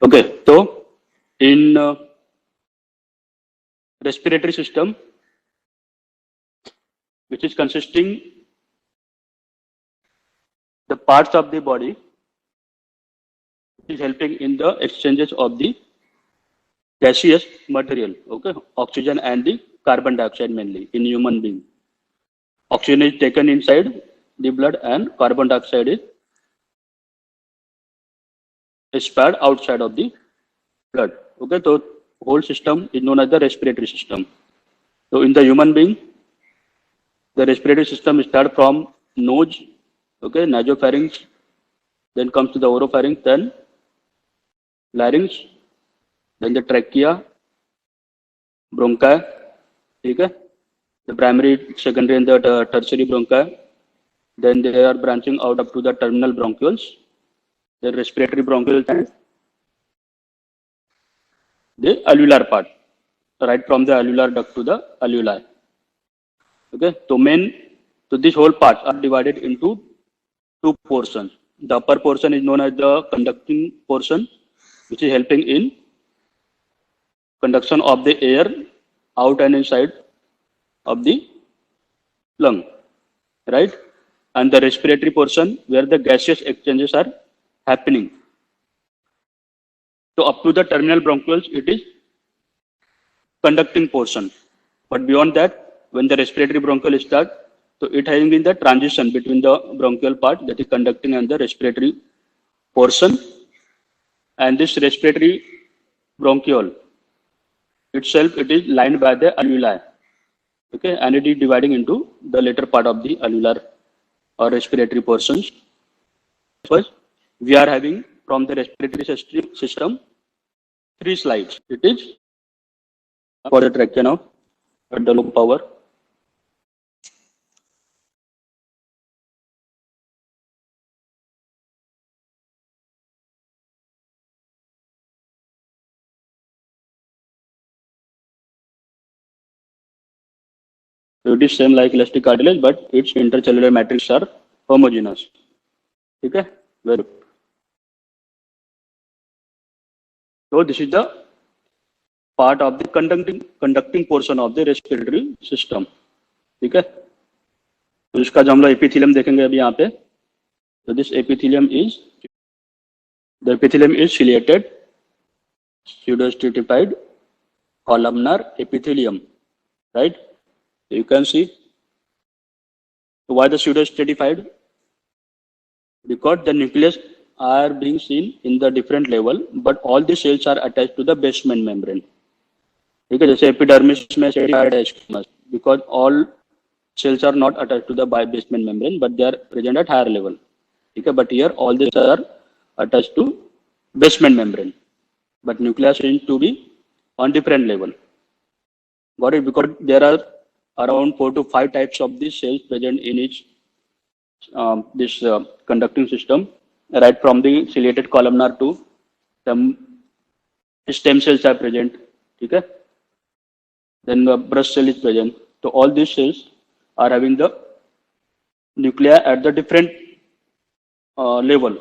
Okay, so in respiratory system, which is consisting the parts of the body, is helping in the exchanges of the gaseous material, okay, oxygen and the carbon dioxide mainly in human being. Oxygen is taken inside the blood and carbon dioxide is expired outside of the blood. Okay, so whole system is known as the respiratory system. So in the human being, the respiratory system starts from nose, okay, nasopharynx, then comes to the oropharynx, then larynx, then the trachea, bronchi, ठीक है, the primary, secondary, and the tertiary bronchi. Then they are branching out up to the terminal bronchioles, the respiratory bronchioles, and the alveolar part, right from the alveolar duct to the alveoli. Okay, so this whole parts are divided into two portions. The upper portion is known as the conducting portion, which is helping in conduction of the air out and inside of the lung, right? And the respiratory portion where the gaseous exchanges are happening. So up to the terminal bronchioles, it is conducting portion. But beyond that, when the respiratory bronchiole starts, so it having in the transition between the bronchial part, that is conducting, and the respiratory portion. And this respiratory bronchiole itself, it is lined by the alveoli. Okay, and it is dividing into the later part of the alveolar or respiratory portions. First, we are having from the respiratory system 3 slides. It is for the trachea now at the low power. So it is same like elastic cartilage, but its intercellular matrix are homogeneous. Okay, very good. So this is the part of the conducting portion of the respiratory system. ठीक है, तो इसका जो हम लोग epithelium देखेंगे अभी यहाँ पे, तो this epithelium is the epithelium is ciliated pseudostratified columnar epithelium, right? So you can see why the pseudostratified, because the nucleus are being seen in the different level, but all the cells are attached to the basement membrane. ठीक है, जैसे epidermis में stratified है squamous, because all cells are not attached to the basement membrane, but they are present at higher level. ठीक है, but here all these are attached to basement membrane, but nucleus seems to be on different level. Got it? Because there are around 4 to 5 types of these cells present in each this conducting system, right from the ciliated columnar to some stem cells are present. ठीक है, then the brush cell is present. So all these cells are having the nuclei at the different level,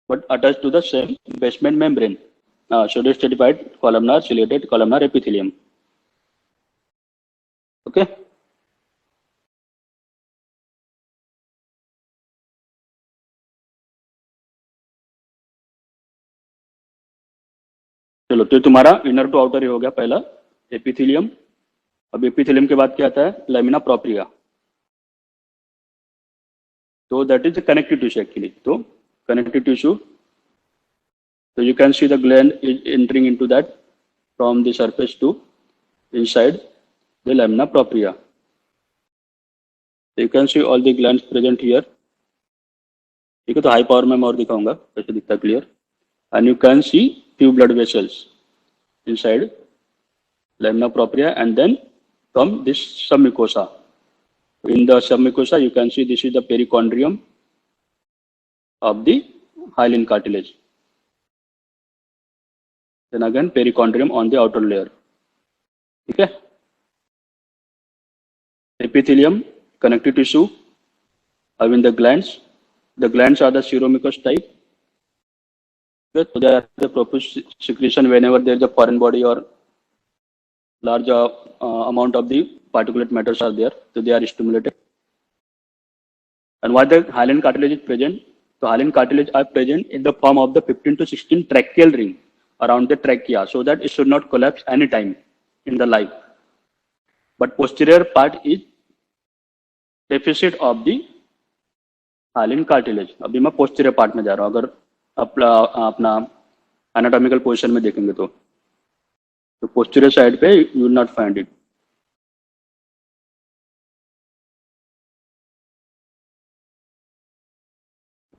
but attached to the same basement membrane, pseudostratified columnar ciliated columnar epithelium. Okay. चलो, तो तुम्हारा inner to outer ही हो गया पहला epithelium. अब epithelium के बाद क्या आता है? Lamina propria. तो that is the connective tissue actually. तो connective tissue, so you can see the gland is entering into that from the surface to inside the lamina propria. So you can see all the glands present here. ठीक है, तो high power में मैं और दिखाऊंगा कैसे दिखता है clear. And you can see few blood vessels inside lamina propria, and then come this submucosa. In the submucosa, you can see this is the perichondrium of the hyaline cartilage. Then again perichondrium on the outer layer. Okay. Epithelium, connective tissue, having the glands. The glands are the seromucous type. Okay, so there are the profuse secretion whenever there is a foreign body or large amount of the particulate matters are there, so they are stimulated. And why the hyaline cartilage is present? So hyaline cartilage are present in the form of the 15 to 16 tracheal ring around the trachea, so that it should not collapse anytime in the life. But posterior part is deficit of the hyaline cartilage. अभी मैं posterior part में जा रहा हूँ. अगर अपना anatomical position में देखेंगे तो posterior side पे you will not find it.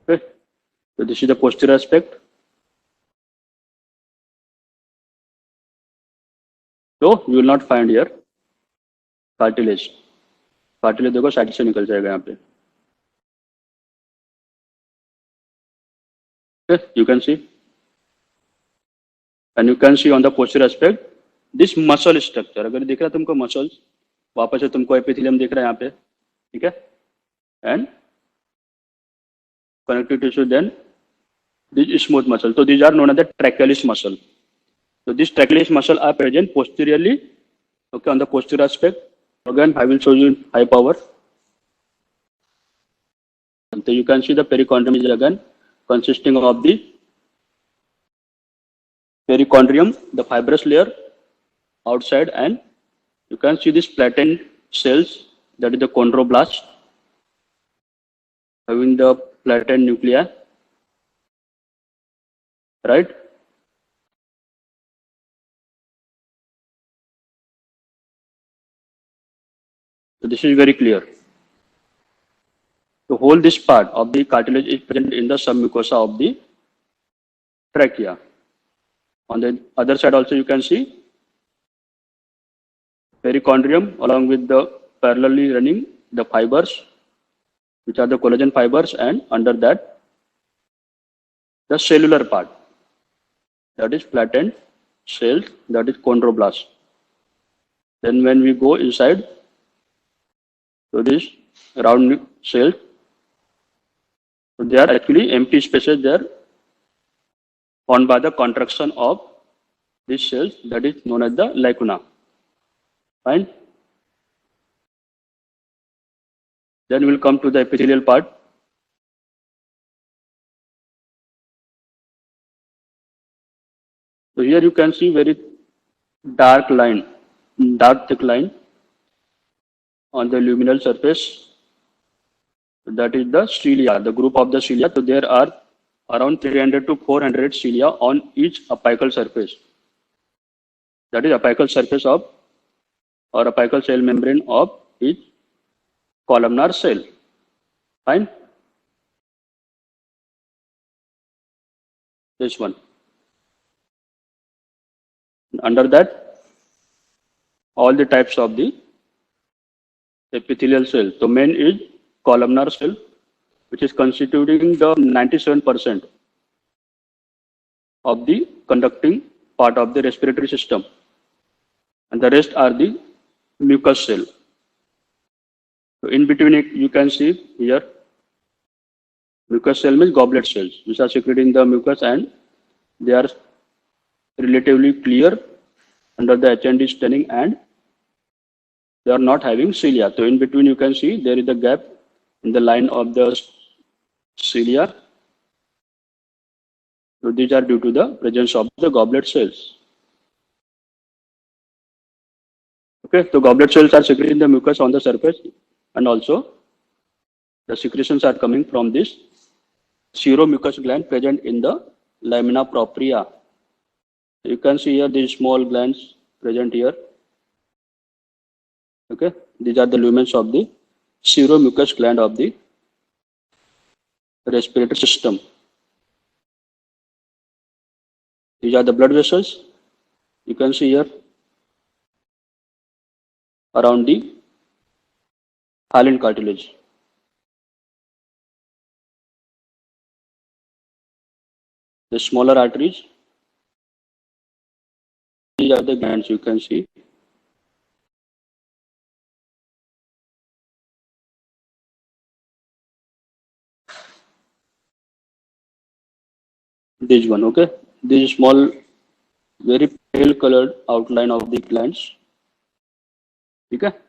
Okay, so this is the posterior aspect. So you will not find here cartilage. Cartilage देखो साइड से निकल जाएगा यहाँ पे. Okay, you can see, and you can see on the posterior aspect this muscle structure. अगर दिख रहा है तुमको muscles, वापस से तुमको epithelium दिख रहा है यहाँ पे, ठीक है? And connective tissue, then this smooth muscle. So these are known as the trachealis muscle. So these trachealis muscle are present posteriorly. Okay, on the posterior aspect. Again, I will show you in high power. So you can see the perichondrium is again consisting of the perichondrium, the fibrous layer outside, and you can see this flattened cells, that is the chondroblast, having the flattened nuclei, right? So this is very clear. The whole this part of the cartilage is present in the submucosa of the trachea. On the other side also you can see perichondrium along with the parallelly running the fibers, which are the collagen fibers, and under that the cellular part, that is flattened cells, that is chondroblast. Then when we go inside, so this round cells, so they are actually empty spaces there formed by the contraction of these cells, that is known as the lacuna. Fine. Then we'll come to the epithelial part. So here you can see very dark line, dark thick line on the luminal surface. That is the cilia, the group of the cilia. So there are around 300 to 400 cilia on each apical surface. That is apical surface of or apical cell membrane of each columnar cell. Fine. This one. Under that, all the types of the epithelial cell. So main is columnar cell, which is constituting the 97% of the conducting part of the respiratory system, and the rest are the mucous cell. So in between it, you can see here mucous cell means goblet cells, which are secreting the mucus, and they are relatively clear under the HND staining, and they are not having cilia. So in between you can see there is a gap in the line of the cilia. So these are due to the presence of the goblet cells. Okay, so goblet cells are secreting the mucus on the surface, and also the secretions are coming from this seromucous gland present in the lamina propria. You can see here these small glands present here. Okay, these are the lumens of the seromucous gland of the respiratory system. These are the blood vessels. You can see here around the hyaline cartilage. The smaller arteries. These are the glands you can see. this one. Okay, this small, very pale colored outline of the plants. ठीक है.